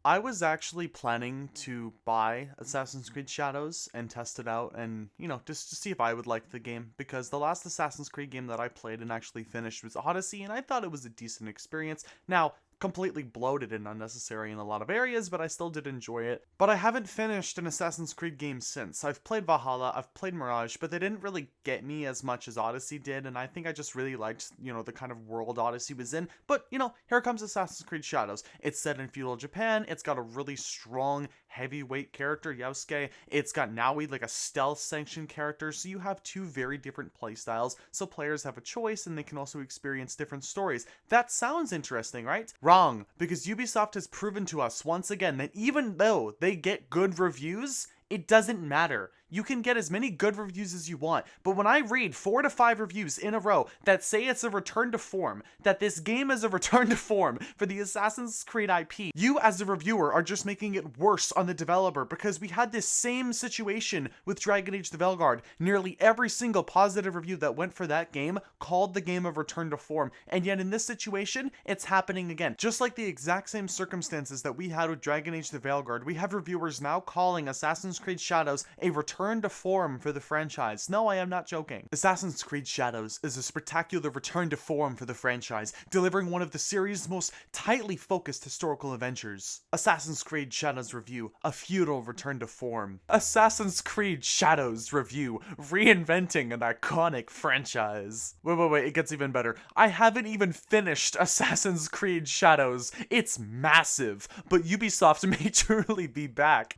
I was actually planning to buy Assassin's Creed Shadows and test it out and, just to see if I would like the game because the last Assassin's Creed game that I played and actually finished was Odyssey and I thought it was a decent experience. Now, completely bloated and unnecessary in a lot of areas, but I still did enjoy it. But I haven't finished an Assassin's Creed game since. I've played Valhalla, I've played Mirage, but they didn't really get me as much as Odyssey did, and I think I just really liked, the kind of world Odyssey was in. But, here comes Assassin's Creed Shadows. It's set in feudal Japan, it's got a really strong, heavyweight character, Yosuke. It's got Naui, like a stealth sanctioned character, so you have two very different playstyles, so players have a choice and they can also experience different stories. That sounds interesting, right? Wrong, because Ubisoft has proven to us once again that even though they get good reviews, it doesn't matter. You can get as many good reviews as you want, but when I read 4 to 5 reviews in a row that say it's a return to form, that this game is a return to form for the Assassin's Creed IP, you as a reviewer are just making it worse on the developer because we had this same situation with Dragon Age the Veilguard. Nearly every single positive review that went for that game called the game a return to form, and yet in this situation, it's happening again. Just like the exact same circumstances that we had with Dragon Age the Veilguard, we have reviewers now calling Assassin's Creed Shadows a return to form for the franchise. No, I am not joking. Assassin's Creed Shadows is a spectacular return to form for the franchise, delivering one of the series' most tightly focused historical adventures. Assassin's Creed Shadows Review, a feudal return to form. Assassin's Creed Shadows Review, reinventing an iconic franchise. Wait, it gets even better. I haven't even finished Assassin's Creed Shadows. It's massive, but Ubisoft may truly be back.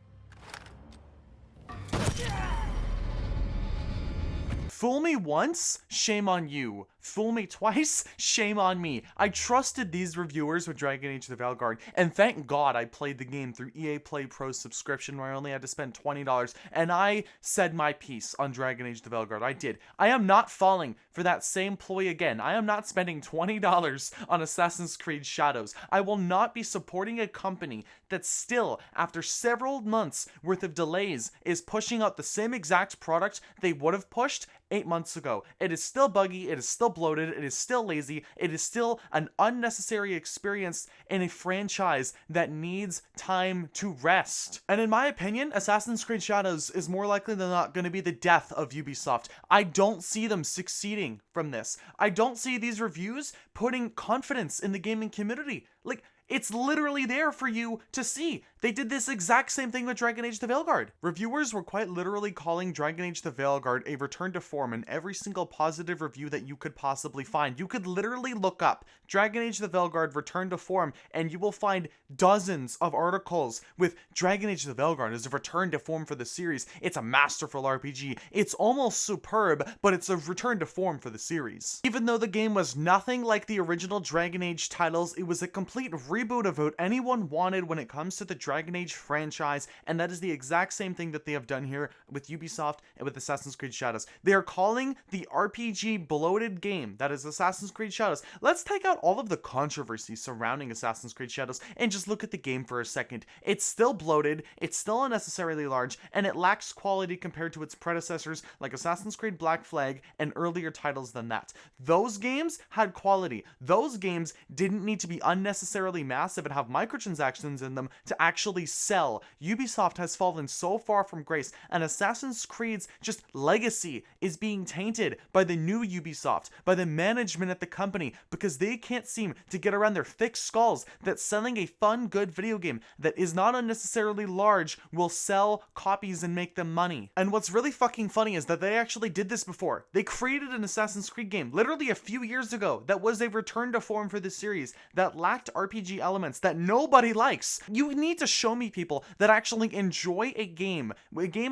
Fool me once, shame on you. Fool me twice, shame on me. I trusted these reviewers with Dragon Age the Veilguard, and thank God I played the game through EA Play Pro's subscription where I only had to spend $20, and I said my piece on Dragon Age the Veilguard. I did. I am not falling for that same ploy again. I am not spending $20 on Assassin's Creed Shadows. I will not be supporting a company that still, after several months worth of delays, is pushing out the same exact product they would have pushed 8 months ago. It is still buggy, it is still bloated, it is still lazy, it is still an unnecessary experience in a franchise that needs time to rest. And in my opinion, Assassin's Creed Shadows is more likely than not going to be the death of Ubisoft. I don't see them succeeding from this. I don't see these reviews putting confidence in the gaming community. Like, it's literally there for you to see. They did this exact same thing with Dragon Age the Veilguard. Reviewers were quite literally calling Dragon Age the Veilguard a return to form in every single positive review that you could possibly find. You could literally look up Dragon Age the Veilguard return to form and you will find dozens of articles with Dragon Age the Veilguard as a return to form for the series. It's a masterful RPG. It's almost superb, but it's a return to form for the series. Even though the game was nothing like the original Dragon Age titles, it was a complete reboot of what anyone wanted when it comes to the Dragon Age franchise, and that is the exact same thing that they have done here with Ubisoft and with Assassin's Creed Shadows. They are calling the RPG bloated game that is Assassin's Creed Shadows. Let's take out all of the controversy surrounding Assassin's Creed Shadows and just look at the game for a second. It's still bloated, it's still unnecessarily large, and it lacks quality compared to its predecessors like Assassin's Creed Black Flag and earlier titles than that. Those games had quality. Those games didn't need to be unnecessarily massive and have microtransactions in them to actually sell. Ubisoft has fallen so far from grace, and Assassin's Creed's just legacy is being tainted by the new Ubisoft, by the management at the company, because they can't seem to get around their thick skulls that selling a fun, good video game that is not unnecessarily large will sell copies and make them money. And what's really fucking funny is that they actually did this before. They created an Assassin's Creed game literally a few years ago that was a return to form for the series that lacked RPG elements that nobody likes. You need to show me people that actually enjoy a game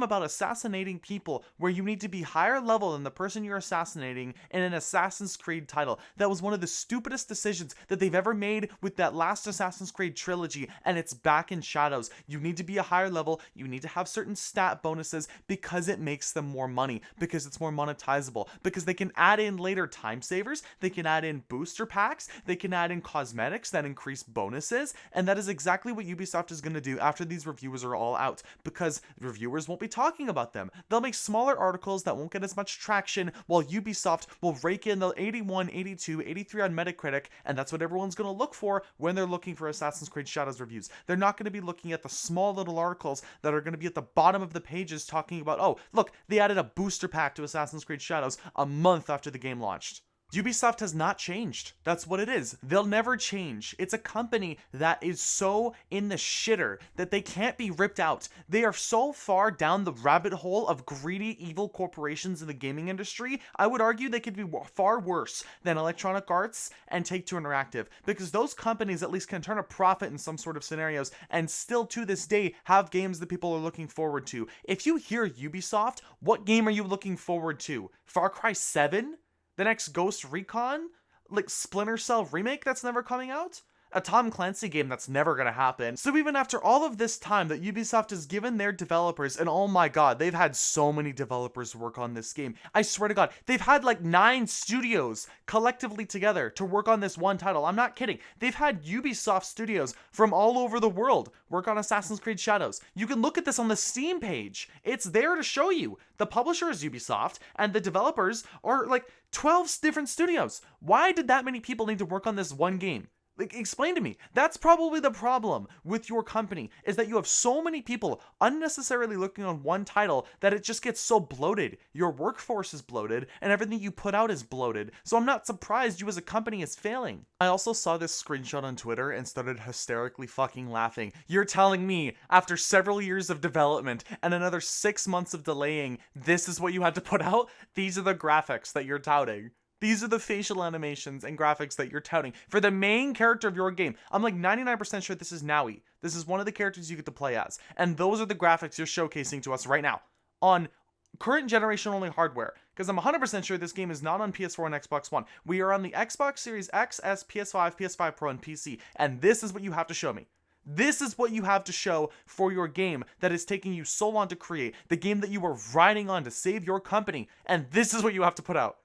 about assassinating people where you need to be higher level than the person you're assassinating in an Assassin's Creed title. That was one of the stupidest decisions that they've ever made with that last Assassin's Creed trilogy, and it's back in Shadows. You need to be a higher level, you need to have certain stat bonuses because it makes them more money, because it's more monetizable, because they can add in later time savers, they can add in booster packs, they can add in cosmetics that increase bonuses, and that is exactly what Ubisoft is going to do after these reviewers are all out, because reviewers won't be talking about them. They'll make smaller articles that won't get as much traction, while Ubisoft will rake in the 81, 82, 83 on Metacritic, and that's what everyone's going to look for when they're looking for Assassin's Creed Shadows reviews. They're not going to be looking at the small little articles that are going to be at the bottom of the pages talking about, oh, look, they added a booster pack to Assassin's Creed Shadows a month after the game launched. Ubisoft has not changed. That's what it is. They'll never change. It's a company that is so in the shitter that they can't be ripped out. They are so far down the rabbit hole of greedy, evil corporations in the gaming industry, I would argue they could be far worse than Electronic Arts and Take-Two Interactive, because those companies at least can turn a profit in some sort of scenarios and still to this day have games that people are looking forward to. If you hear Ubisoft, what game are you looking forward to? Far Cry 7? The next Ghost Recon? Like Splinter Cell remake that's never coming out? A Tom Clancy game that's never gonna happen. So even after all of this time that Ubisoft has given their developers, and oh my god, they've had so many developers work on this game. I swear to god, they've had like 9 studios collectively together to work on this one title. I'm not kidding. They've had Ubisoft studios from all over the world work on Assassin's Creed Shadows. You can look at this on the Steam page. It's there to show you. The publisher is Ubisoft, and the developers are like 12 different studios. Why did that many people need to work on this one game? Like, explain to me. That's probably the problem with your company, is that you have so many people unnecessarily looking on one title that it just gets so bloated. Your workforce is bloated, and everything you put out is bloated. So I'm not surprised you as a company is failing. I also saw this screenshot on Twitter and started hysterically fucking laughing. You're telling me, after several years of development and another 6 months of delaying, this is what you had to put out? These are the graphics that you're touting. These are the facial animations and graphics that you're touting for the main character of your game. I'm like 99% sure this is Naui. This is one of the characters you get to play as. And those are the graphics you're showcasing to us right now on current generation only hardware. Because I'm 100% sure this game is not on PS4 and Xbox One. We are on the Xbox Series X, S, PS5, PS5 Pro, and PC. And this is what you have to show me. This is what you have to show for your game that is taking you so long to create. The game that you were riding on to save your company. And this is what you have to put out.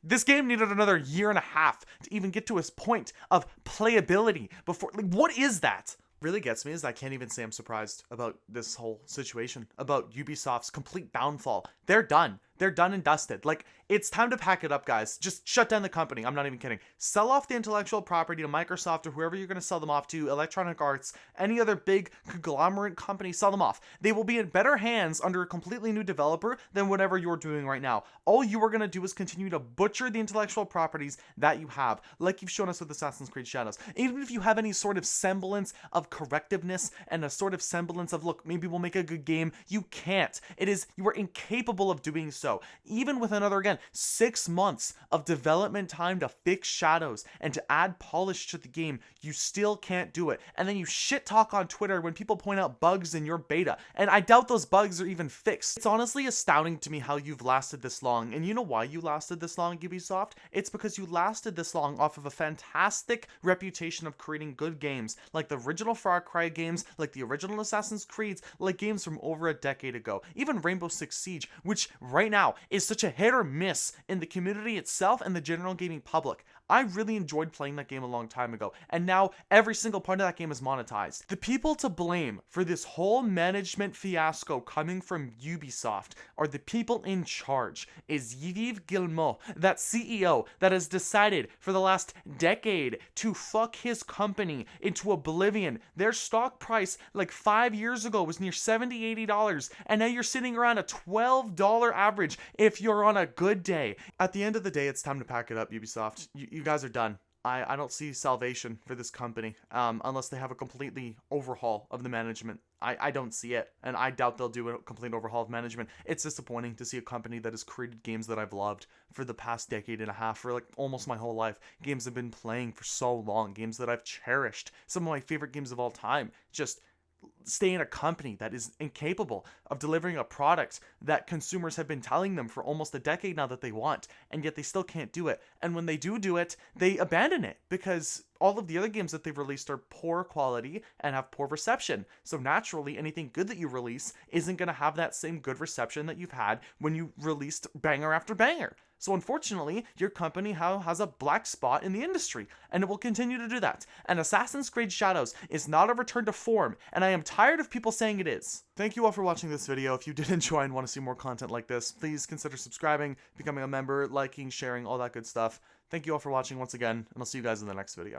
This game needed another year and a half to even get to its point of playability before. Like, what is that? Really gets me is I can't even say I'm surprised about this whole situation, about Ubisoft's complete downfall. They're done. They're done and dusted. Like, it's time to pack it up, guys. Just shut down the company. I'm not even kidding. Sell off the intellectual property to Microsoft or whoever you're going to sell them off to, Electronic Arts, any other big conglomerate company, sell them off. They will be in better hands under a completely new developer than whatever you're doing right now. All you are going to do is continue to butcher the intellectual properties that you have, like you've shown us with Assassin's Creed Shadows. Even if you have any sort of semblance of correctiveness and a sort of semblance of, look, maybe we'll make a good game, you can't. You are incapable of doing so. Even with another, again, 6 months of development time to fix Shadows and to add polish to the game, you still can't do it. And then you shit talk on Twitter when people point out bugs in your beta, and I doubt those bugs are even fixed. It's honestly astounding to me how you've lasted this long. And you know why you lasted this long, Ubisoft? It's because you lasted this long off of a fantastic reputation of creating good games, like the original Far Cry games, like the original Assassin's Creeds, like games from over a decade ago, even Rainbow Six Siege, which right now is such a hit or miss in the community itself and the general gaming public. I really enjoyed playing that game a long time ago, and now every single part of that game is monetized. The people to blame for this whole management fiasco coming from Ubisoft are the people in charge. Is Yves Guillemot, that CEO that has decided for the last decade to fuck his company into oblivion. Their stock price like 5 years ago was near $70, $80, and now you're sitting around a $12 average if you're on a good day. At the end of the day, it's time to pack it up, Ubisoft. You guys are done. I don't see salvation for this company unless they have a completely overhaul of the management. I don't see it, and I doubt they'll do a complete overhaul of management. It's disappointing to see a company that has created games that I've loved for the past decade and a half, for like almost my whole life. Games I've been playing for so long, games that I've cherished, some of my favorite games of all time, just stay in a company that is incapable of delivering a product that consumers have been telling them for almost a decade now that they want, and yet they still can't do it. And when they do it, they abandon it because all of the other games that they've released are poor quality and have poor reception. So naturally, anything good that you release isn't going to have that same good reception that you've had when you released banger after banger. So unfortunately, your company has a black spot in the industry, and it will continue to do that. And Assassin's Creed Shadows is not a return to form, and I am tired of people saying it is. Thank you all for watching this video. If you did enjoy and want to see more content like this, please consider subscribing, becoming a member, liking, sharing, all that good stuff. Thank you all for watching once again, and I'll see you guys in the next video.